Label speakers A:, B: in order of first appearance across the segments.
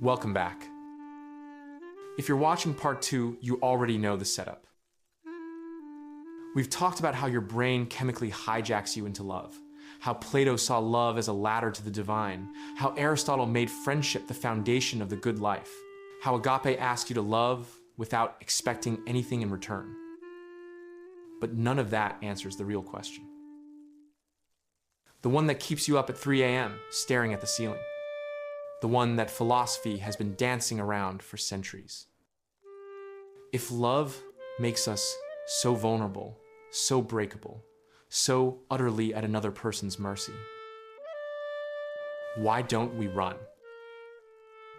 A: Welcome back. If you're watching part 2, you already know the setup. We've talked about how your brain chemically hijacks you into love, how Plato saw love as a ladder to the divine, how Aristotle made friendship the foundation of the good life, how agape asks you to love without expecting anything in return. But none of that answers the real question. The one that keeps you up at 3 a.m. staring at the ceiling. The one that philosophy has been dancing around for centuries. If love makes us so vulnerable, so breakable, so utterly at another person's mercy, why don't we run?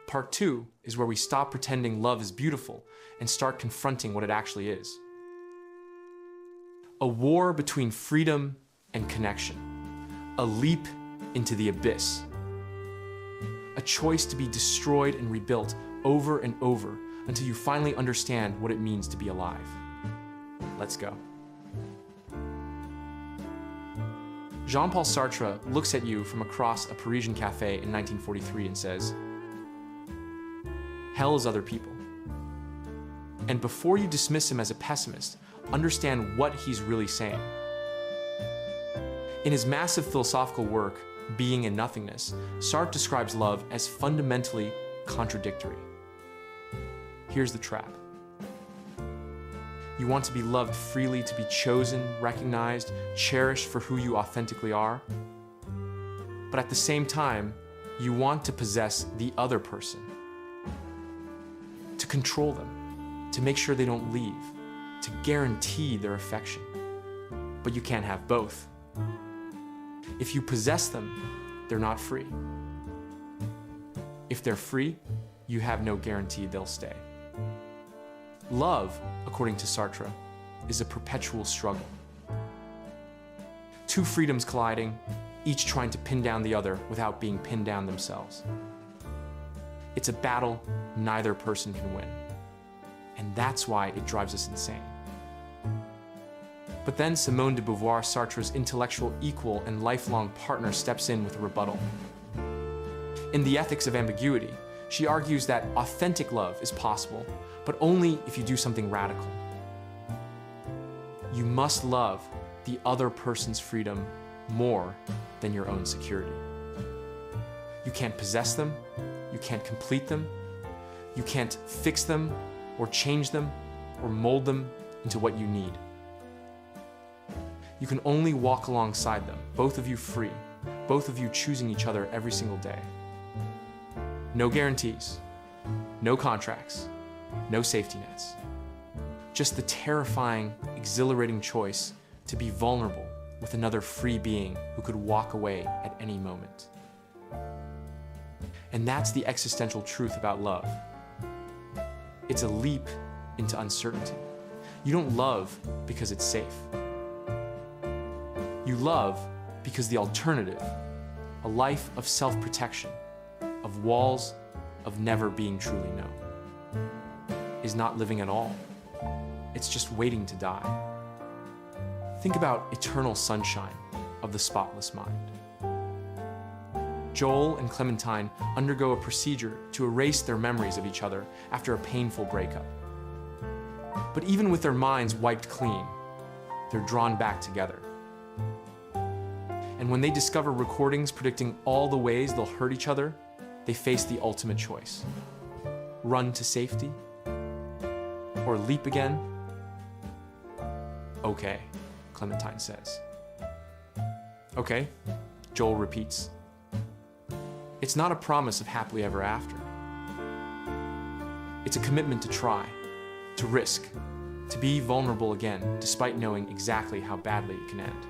A: Part 2 is where we stop pretending love is beautiful and start confronting what it actually is. A war between freedom and connection. A leap into the abyss. A choice to be destroyed and rebuilt over and over until you finally understand what it means to be alive. Let's go. Jean-Paul Sartre looks at you from across a Parisian cafe in 1943 and says, "Hell is other people." And before you dismiss him as a pessimist, understand what he's really saying. In his massive philosophical work, Being and Nothingness, Sartre describes love as fundamentally contradictory. Here's the trap. You want to be loved freely, to be chosen, recognized, cherished for who you authentically are. But at the same time, you want to possess the other person, to control them, to make sure they don't leave, to guarantee their affection. But you can't have both. If you possess them, they're not free. If they're free, you have no guarantee they'll stay. Love, according to Sartre, is a perpetual struggle. Two freedoms colliding, each trying to pin down the other without being pinned down themselves. It's a battle neither person can win. And that's why it drives us insane. But then Simone de Beauvoir, Sartre's intellectual equal and lifelong partner, steps in with a rebuttal. In The Ethics of Ambiguity, she argues that authentic love is possible, but only if you do something radical. You must love the other person's freedom more than your own security. You can't possess them, you can't complete them, you can't fix them or change them or mold them into what you need. You can only walk alongside them, both of you free, both of you choosing each other every single day. No guarantees, no contracts, no safety nets. Just the terrifying, exhilarating choice to be vulnerable with another free being who could walk away at any moment. And that's the existential truth about love. It's a leap into uncertainty. You don't love because it's safe. You love because the alternative, a life of self-protection, of walls, of never being truly known, is not living at all. It's just waiting to die. Think about eternal sunshine of the spotless mind. Joel and Clementine undergo a procedure to erase their memories of each other after a painful breakup. But even with their minds wiped clean, they're drawn back together. And when they discover recordings predicting all the ways they'll hurt each other, they face the ultimate choice. Run to safety? Or leap again? Okay, Clementine says. Okay, Joel repeats. It's not a promise of happily ever after. It's a commitment to try, to risk, to be vulnerable again, despite knowing exactly how badly it can end.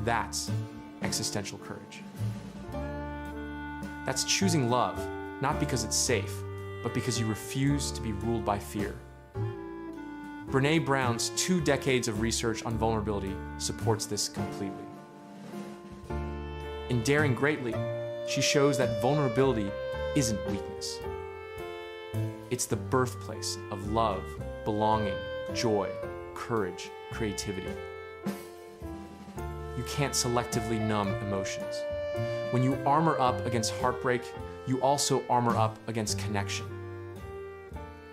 A: That's existential courage. That's choosing love, not because it's safe, but because you refuse to be ruled by fear. Brené Brown's 2 decades of research on vulnerability supports this completely. In Daring Greatly, she shows that vulnerability isn't weakness. It's the birthplace of love, belonging, joy, courage, creativity. You can't selectively numb emotions. When you armor up against heartbreak, you also armor up against connection.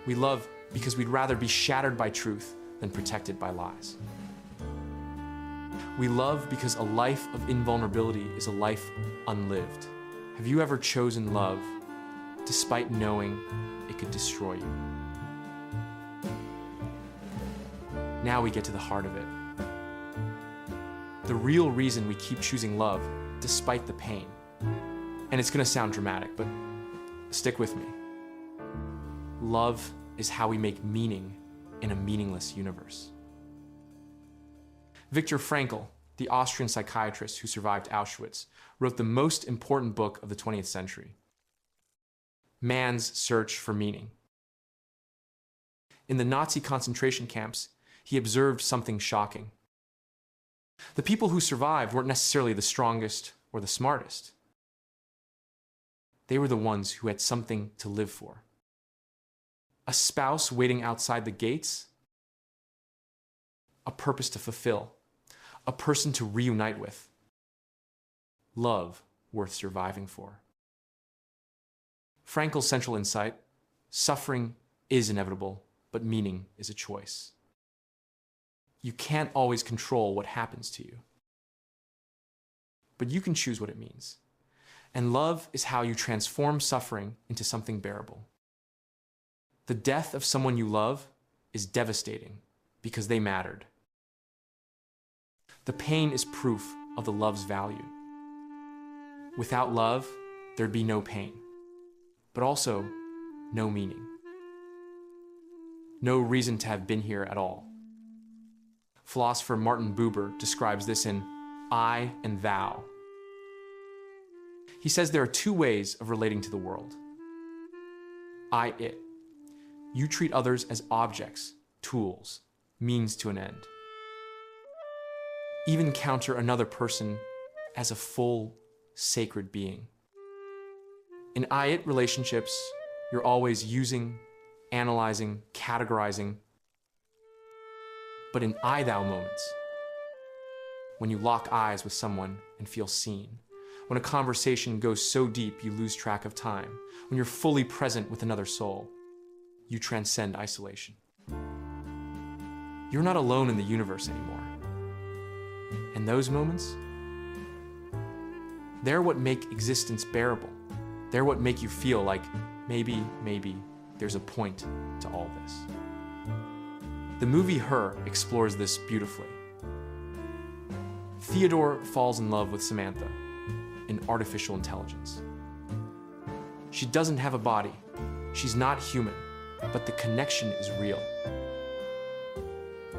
A: We love because we'd rather be shattered by truth than protected by lies. We love because a life of invulnerability is a life unlived. Have you ever chosen love despite knowing it could destroy you? Now we get to the heart of it. The real reason we keep choosing love despite the pain. And it's gonna sound dramatic, but stick with me. Love is how we make meaning in a meaningless universe. Viktor Frankl, the Austrian psychiatrist who survived Auschwitz, wrote the most important book of the 20th century, Man's Search for Meaning. In the Nazi concentration camps, he observed something shocking. The people who survived weren't necessarily the strongest or the smartest. They were the ones who had something to live for. A spouse waiting outside the gates, a purpose to fulfill, a person to reunite with, love worth surviving for. Frankl's central insight: suffering is inevitable, but meaning is a choice. You can't always control what happens to you, but you can choose what it means. And love is how you transform suffering into something bearable. The death of someone you love is devastating because they mattered. The pain is proof of the love's value. Without love, there'd be no pain, but also no meaning. No reason to have been here at all. Philosopher Martin Buber describes this in I and Thou. He says there are two ways of relating to the world. I, it. You treat others as objects, tools, means to an end. Even counter another person as a full, sacred being. In I-it relationships, you're always using, analyzing, categorizing. But in I-thou moments, when you lock eyes with someone and feel seen, when a conversation goes so deep you lose track of time, when you're fully present with another soul, you transcend isolation. You're not alone in the universe anymore. And those moments, they're what make existence bearable. They're what make you feel like maybe there's a point to all this. The movie Her explores this beautifully. Theodore falls in love with Samantha, an artificial intelligence. She doesn't have a body. She's not human, but the connection is real.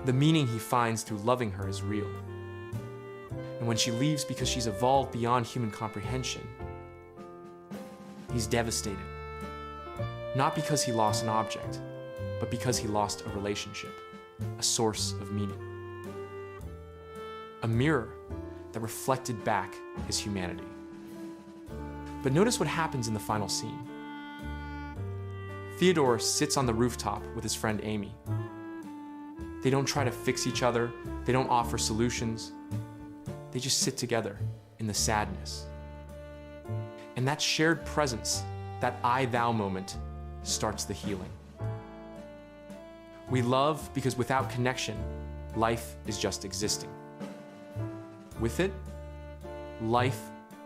A: The meaning he finds through loving her is real. And when she leaves because she's evolved beyond human comprehension, he's devastated. Not because he lost an object, but because he lost a relationship, a source of meaning. A mirror that reflected back his humanity. But notice what happens in the final scene. Theodore sits on the rooftop with his friend Amy. They don't try to fix each other. They don't offer solutions. They just sit together in the sadness. And that shared presence, that I-thou moment, starts the healing. We love because without connection, life is just existing. With it, life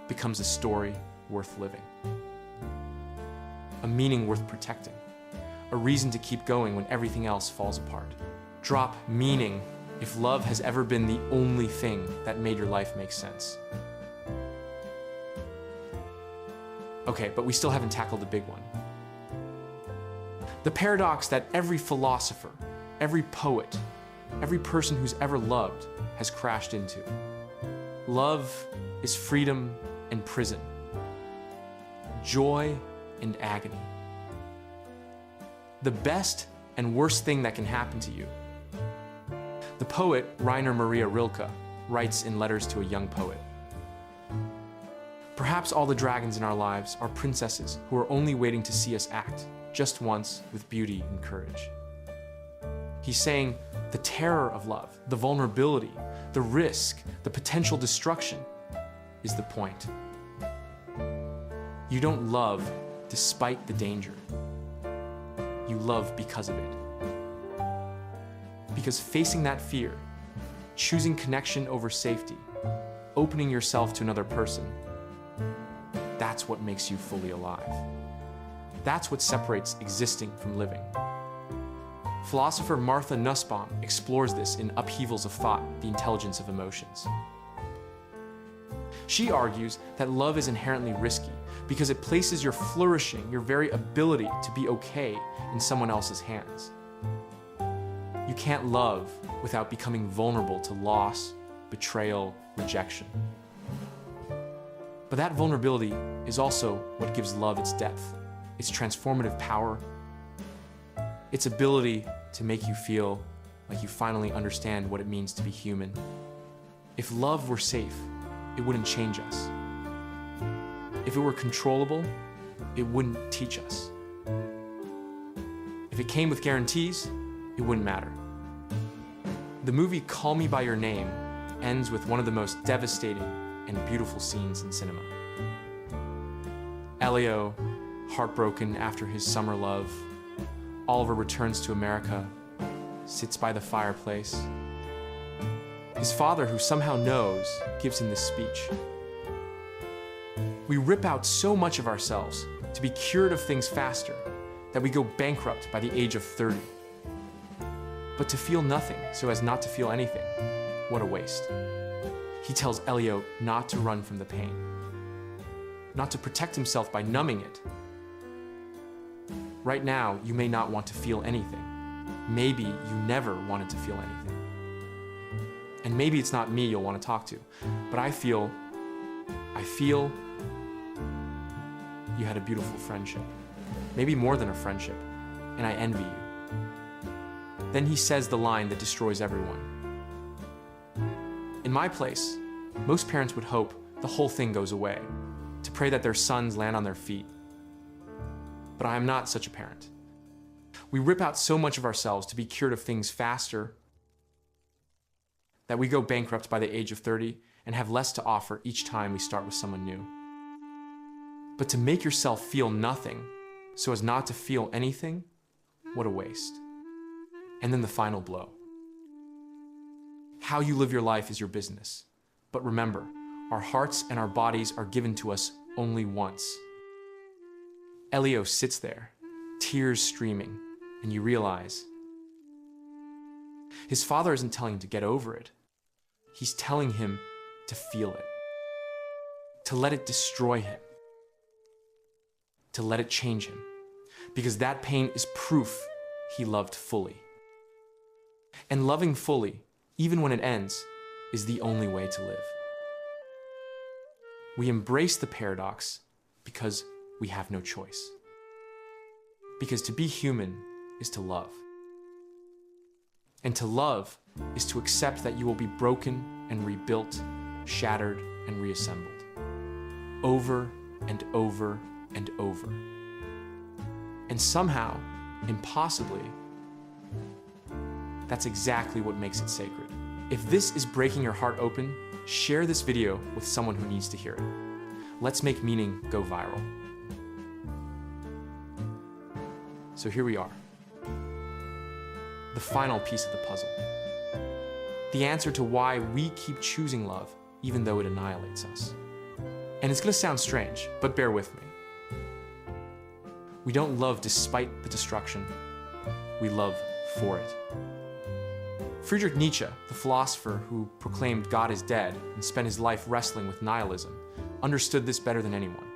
A: becomes a story worth living. A meaning worth protecting. A reason to keep going when everything else falls apart. Drop meaning if love has ever been the only thing that made your life make sense. Okay, but we still haven't tackled the big one. The paradox that every philosopher, every poet, every person who's ever loved has crashed into. Love is freedom and prison, joy and agony. The best and worst thing that can happen to you. The poet Rainer Maria Rilke writes in Letters to a Young Poet. Perhaps all the dragons in our lives are princesses who are only waiting to see us act, just once, with beauty and courage. He's saying the terror of love, the vulnerability, the risk, the potential destruction is the point. You don't love despite the danger. You love because of it. Because facing that fear, choosing connection over safety, opening yourself to another person, that's what makes you fully alive. That's what separates existing from living. Philosopher Martha Nussbaum explores this in Upheavals of Thought, The Intelligence of Emotions. She argues that love is inherently risky because it places your flourishing, your very ability to be okay, in someone else's hands. You can't love without becoming vulnerable to loss, betrayal, rejection. But that vulnerability is also what gives love its depth, its transformative power, its ability to make you feel like you finally understand what it means to be human. If love were safe, it wouldn't change us. If it were controllable, it wouldn't teach us. If it came with guarantees, it wouldn't matter. The movie Call Me By Your Name ends with one of the most devastating and beautiful scenes in cinema. Elio, heartbroken after his summer love, Oliver returns to America, sits by the fireplace. His father, who somehow knows, gives him this speech. We rip out so much of ourselves to be cured of things faster that we go bankrupt by the age of 30. But to feel nothing so as not to feel anything, what a waste. He tells Elio not to run from the pain, not to protect himself by numbing it. Right now, you may not want to feel anything. Maybe you never wanted to feel anything. And maybe it's not me you'll want to talk to, but I feel you had a beautiful friendship. Maybe more than a friendship, and I envy you. Then he says the line that destroys everyone. In my place, most parents would hope the whole thing goes away, to pray that their sons land on their feet. But I am not such a parent. We rip out so much of ourselves to be cured of things faster that we go bankrupt by the age of 30 and have less to offer each time we start with someone new. But to make yourself feel nothing so as not to feel anything, what a waste. And then the final blow. How you live your life is your business. But remember, our hearts and our bodies are given to us only once. Elio sits there, tears streaming, and you realize his father isn't telling him to get over it. He's telling him to feel it, to let it destroy him, to let it change him, because that pain is proof he loved fully. And loving fully, even when it ends, is the only way to live. We embrace the paradox because we have no choice. Because to be human is to love. And to love is to accept that you will be broken and rebuilt, shattered and reassembled. Over and over and over. And somehow, impossibly, that's exactly what makes it sacred. If this is breaking your heart open, share this video with someone who needs to hear it. Let's make meaning go viral. So here we are. The final piece of the puzzle. The answer to why we keep choosing love, even though it annihilates us. And it's gonna sound strange, but bear with me. We don't love despite the destruction. We love for it. Friedrich Nietzsche, the philosopher who proclaimed God is dead and spent his life wrestling with nihilism, understood this better than anyone.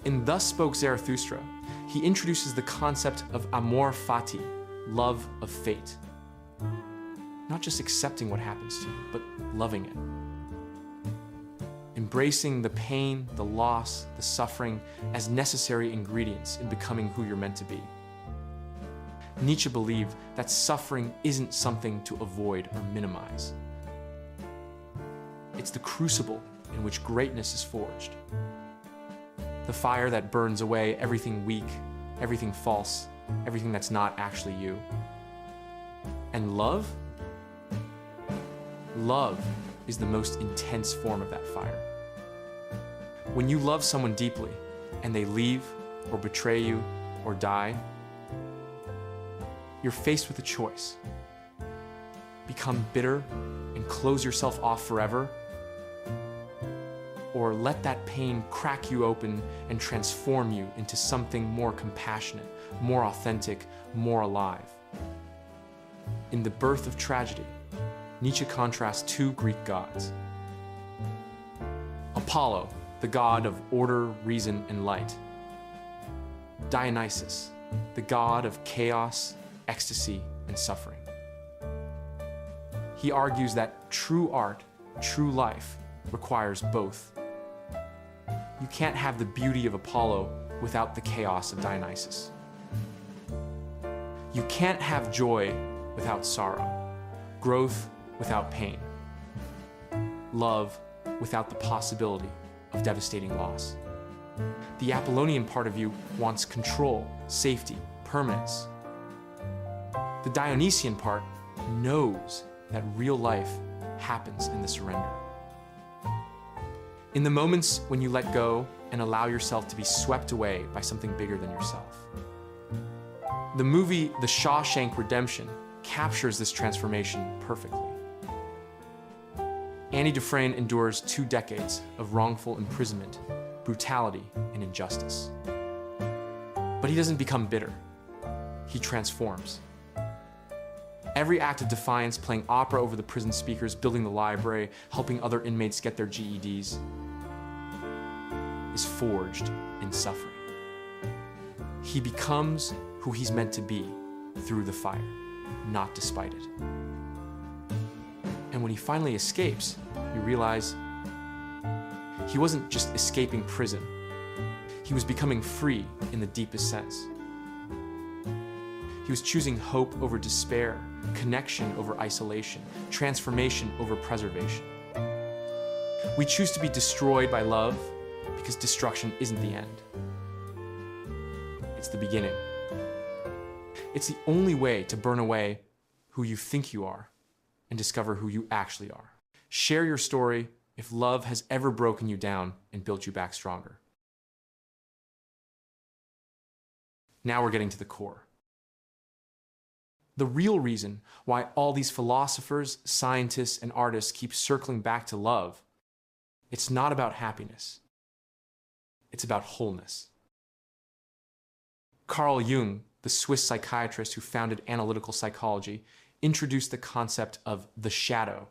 A: In Thus Spoke Zarathustra, he introduces the concept of Amor Fati, love of fate. Not just accepting what happens to you, but loving it. Embracing the pain, the loss, the suffering as necessary ingredients in becoming who you're meant to be. Nietzsche believed that suffering isn't something to avoid or minimize. It's the crucible in which greatness is forged. The fire that burns away everything weak, everything false, everything that's not actually you. And love? Love is the most intense form of that fire. When you love someone deeply and they leave or betray you or die, you're faced with a choice. Become bitter and close yourself off forever, or let that pain crack you open and transform you into something more compassionate, more authentic, more alive. In The Birth of Tragedy, Nietzsche contrasts two Greek gods. Apollo, the god of order, reason, and light. Dionysus, the god of chaos, ecstasy, and suffering. He argues that true art, true life, requires both. You can't have the beauty of Apollo without the chaos of Dionysus. You can't have joy without sorrow, growth without pain, love without the possibility of devastating loss. The Apollonian part of you wants control, safety, permanence. The Dionysian part knows that real life happens in the surrender. In the moments when you let go and allow yourself to be swept away by something bigger than yourself. The movie The Shawshank Redemption captures this transformation perfectly. Annie Dufresne endures 2 decades of wrongful imprisonment, brutality, and injustice. But he doesn't become bitter. He transforms. Every act of defiance, playing opera over the prison speakers, building the library, helping other inmates get their GEDs, is forged in suffering. He becomes who he's meant to be through the fire, not despite it. And when he finally escapes, you realize he wasn't just escaping prison. He was becoming free in the deepest sense. He was choosing hope over despair, connection over isolation, transformation over preservation. We choose to be destroyed by love because destruction isn't the end. It's the beginning. It's the only way to burn away who you think you are and discover who you actually are. Share your story if love has ever broken you down and built you back stronger. Now we're getting to the core. The real reason why all these philosophers, scientists, and artists keep circling back to love, it's not about happiness. It's about wholeness. Carl Jung, the Swiss psychiatrist who founded analytical psychology, introduced the concept of the shadow.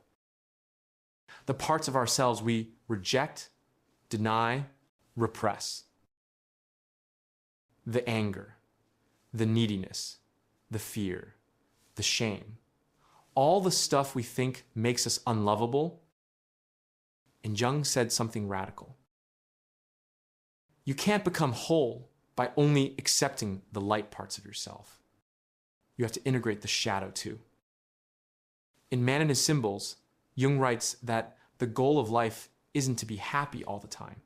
A: The parts of ourselves we reject, deny, repress. The anger, the neediness, the fear, the shame, all the stuff we think makes us unlovable. And Jung said something radical. You can't become whole by only accepting the light parts of yourself. You have to integrate the shadow too. In Man and His Symbols, Jung writes that the goal of life isn't to be happy all the time.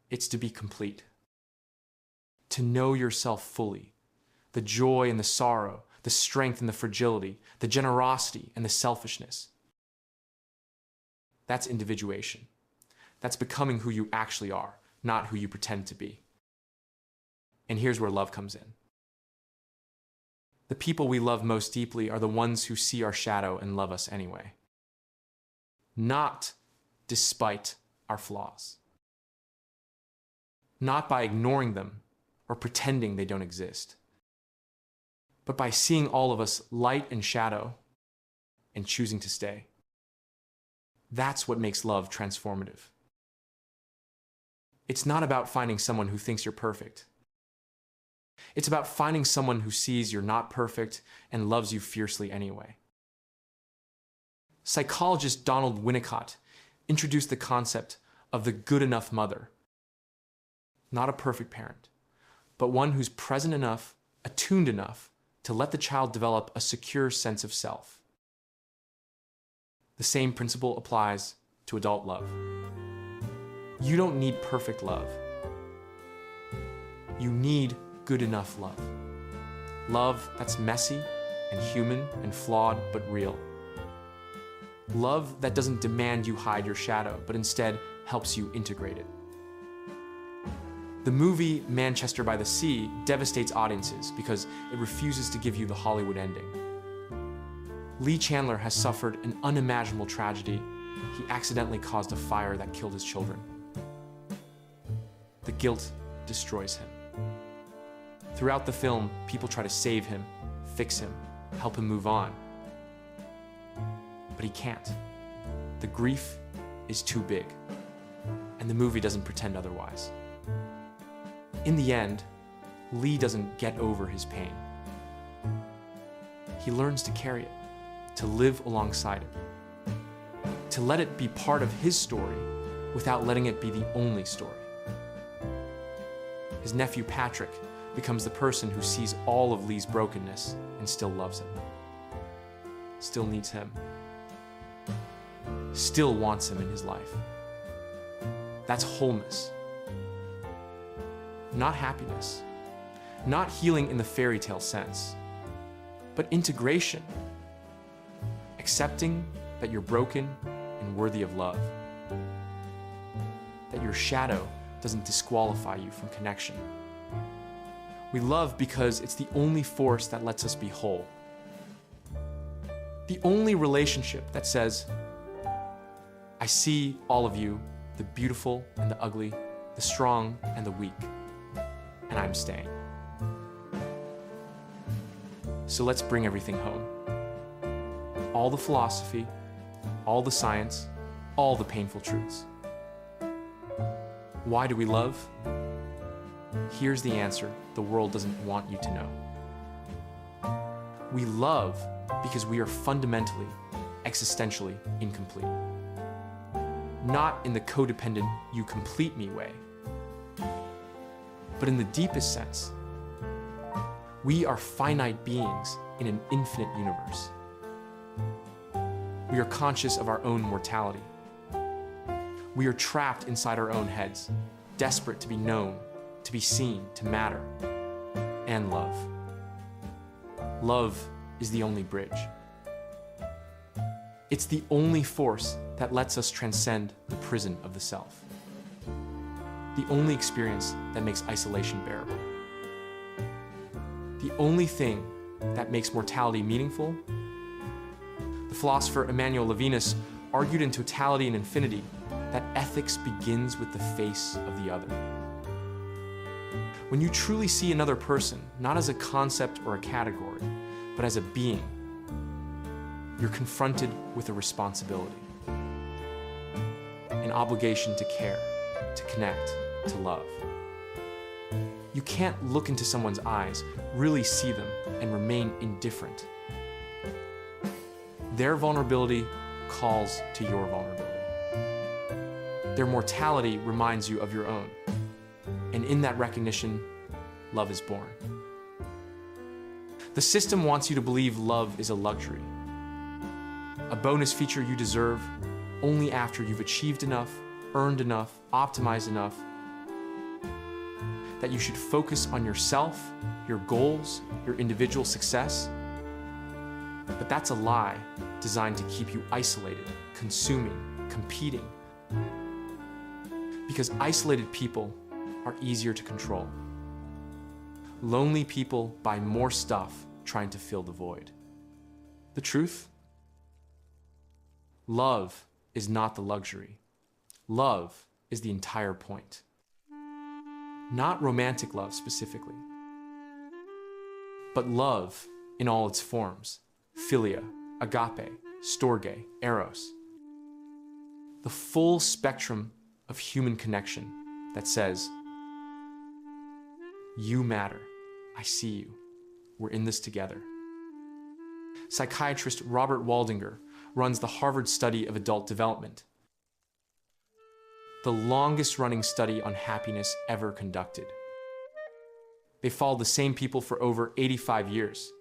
A: It's to be complete. To know yourself fully. The joy and the sorrow, the strength and the fragility, the generosity and the selfishness. That's individuation. That's becoming who you actually are, not who you pretend to be. And here's where love comes in. The people we love most deeply are the ones who see our shadow and love us anyway. Not despite our flaws. Not by ignoring them or pretending they don't exist, but by seeing all of us light and shadow and choosing to stay. That's what makes love transformative. It's not about finding someone who thinks you're perfect. It's about finding someone who sees you're not perfect and loves you fiercely anyway. Psychologist Donald Winnicott introduced the concept of the good enough mother. Not a perfect parent, but one who's present enough, attuned enough to let the child develop a secure sense of self. The same principle applies to adult love. You don't need perfect love. You need good enough love. Love that's messy and human and flawed but real. Love that doesn't demand you hide your shadow, but instead helps you integrate it. The movie Manchester by the Sea devastates audiences because it refuses to give you the Hollywood ending. Lee Chandler has suffered an unimaginable tragedy. He accidentally caused a fire that killed his children. The guilt destroys him. Throughout the film, people try to save him, fix him, help him move on. But he can't. The grief is too big, and the movie doesn't pretend otherwise. In the end, Lee doesn't get over his pain. He learns to carry it, to live alongside it, to let it be part of his story without letting it be the only story. His nephew Patrick becomes the person who sees all of Lee's brokenness and still loves him, still needs him, still wants him in his life. That's wholeness. Not happiness, not healing in the fairy tale sense, but integration. Accepting that you're broken and worthy of love. That your shadow doesn't disqualify you from connection. We love because it's the only force that lets us be whole. The only relationship that says, I see all of you, the beautiful and the ugly, the strong and the weak, and I'm staying. So let's bring everything home. All the philosophy, all the science, all the painful truths. Why do we love? Here's the answer the world doesn't want you to know. We love because we are fundamentally, existentially incomplete. Not in the codependent, you complete me way, but in the deepest sense. We are finite beings in an infinite universe. We are conscious of our own mortality. We are trapped inside our own heads, desperate to be known, to be seen, to matter, and love. Love is the only bridge. It's the only force that lets us transcend the prison of the self. The only experience that makes isolation bearable. The only thing that makes mortality meaningful. The philosopher Emmanuel Levinas argued in Totality and Infinity that ethics begins with the face of the other. When you truly see another person, not as a concept or a category, but as a being, you're confronted with a responsibility, an obligation to care, to connect, to love. You can't look into someone's eyes, really see them, and remain indifferent. Their vulnerability calls to your vulnerability. Their mortality reminds you of your own. And in that recognition, love is born. The system wants you to believe love is a luxury, a bonus feature you deserve only after you've achieved enough, earned enough, optimized enough, that you should focus on yourself, your goals, your individual success. But that's a lie designed to keep you isolated, consuming, competing. Because isolated people are easier to control. Lonely people buy more stuff trying to fill the void. The truth? Love is not the luxury. Love is the entire point. Not romantic love specifically, but love in all its forms. Philia, agape, storge, eros. The full spectrum of human connection that says, you matter, I see you, we're in this together. Psychiatrist Robert Waldinger runs the Harvard Study of Adult Development, the longest running study on happiness ever conducted. They followed the same people for over 85 years.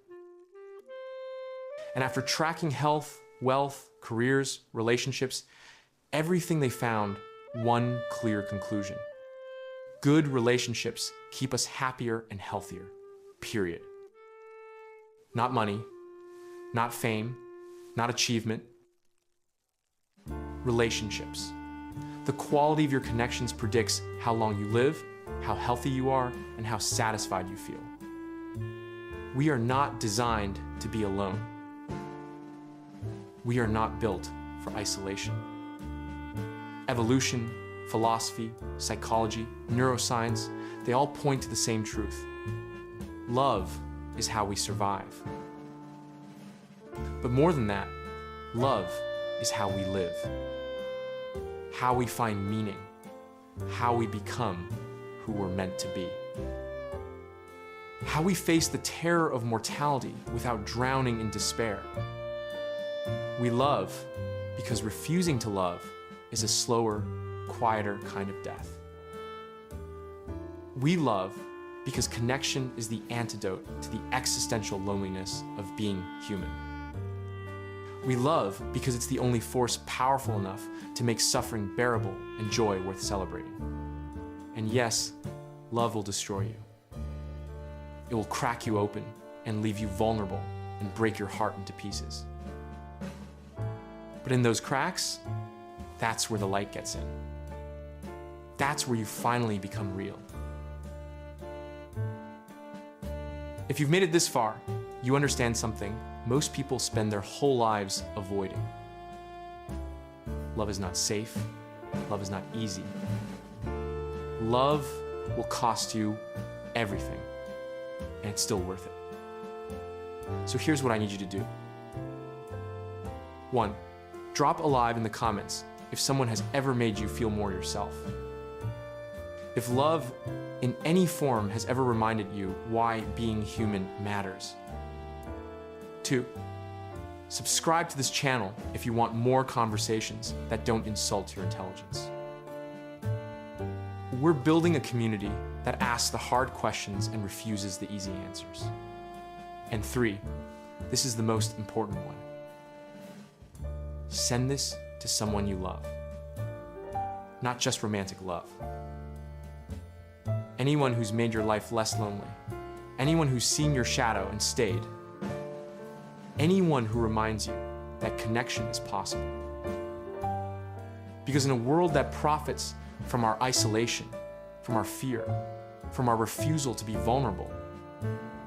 A: And after tracking health, wealth, careers, relationships, everything they found one clear conclusion. Good relationships keep us happier and healthier, period. Not money, not fame, not achievement. Relationships. The quality of your connections predicts how long you live how healthy you are, and how satisfied you feel. We are not designed to be alone. We are not built for isolation. Evolution, philosophy, psychology, neuroscience, they all point to the same truth. Love is how we survive. But more than that, love is how we live, how we find meaning, how we become who we're meant to be, how we face the terror of mortality without drowning in despair. We love because refusing to love is a slower, quieter kind of death. We love because connection is the antidote to the existential loneliness of being human. We love because it's the only force powerful enough to make suffering bearable and joy worth celebrating. And yes, love will destroy you. It will crack you open and leave you vulnerable and break your heart into pieces. But in those cracks, that's where the light gets in. That's where you finally become real. If you've made it this far, you understand something most people spend their whole lives avoiding. Love is not safe. Love is not easy. Love will cost you everything, and it's still worth it. So here's what I need you to do. 1, drop alive in the comments if someone has ever made you feel more yourself. If love in any form has ever reminded you why being human matters. 2, subscribe to this channel if you want more conversations that don't insult your intelligence. We're building a community that asks the hard questions and refuses the easy answers. And 3, this is the most important one. Send this to someone you love. Not just romantic love. Anyone who's made your life less lonely. Anyone who's seen your shadow and stayed. Anyone who reminds you that connection is possible. Because in a world that profits from our isolation, from our fear, from our refusal to be vulnerable,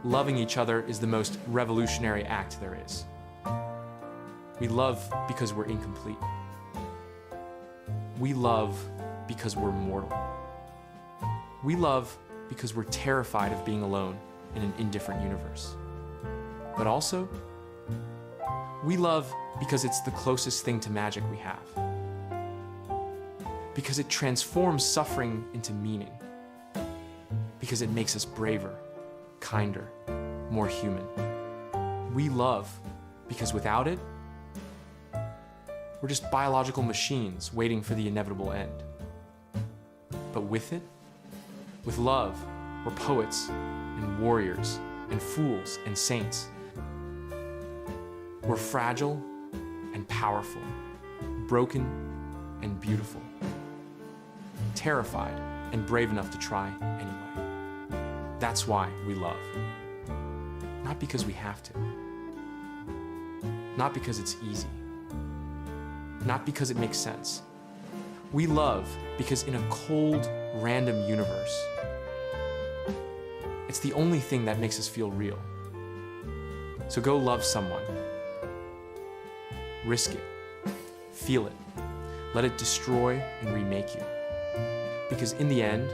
A: loving each other is the most revolutionary act there is. We love because we're incomplete. We love because we're mortal. We love because we're terrified of being alone in an indifferent universe. But also, we love because it's the closest thing to magic we have. Because it transforms suffering into meaning. Because it makes us braver, kinder, more human. We love because without it, we're just biological machines waiting for the inevitable end. But with it, with love, we're poets and warriors and fools and saints. We're fragile and powerful, broken and beautiful, terrified and brave enough to try anyway. That's why we love. Not because we have to. Not because it's easy. Not because it makes sense. We love because in a cold, random universe, it's the only thing that makes us feel real. So go love someone. Risk it. Feel it. Let it destroy and remake you. Because in the end,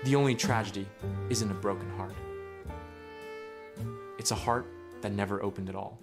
A: the only tragedy isn't a broken heart. It's a heart that never opened at all.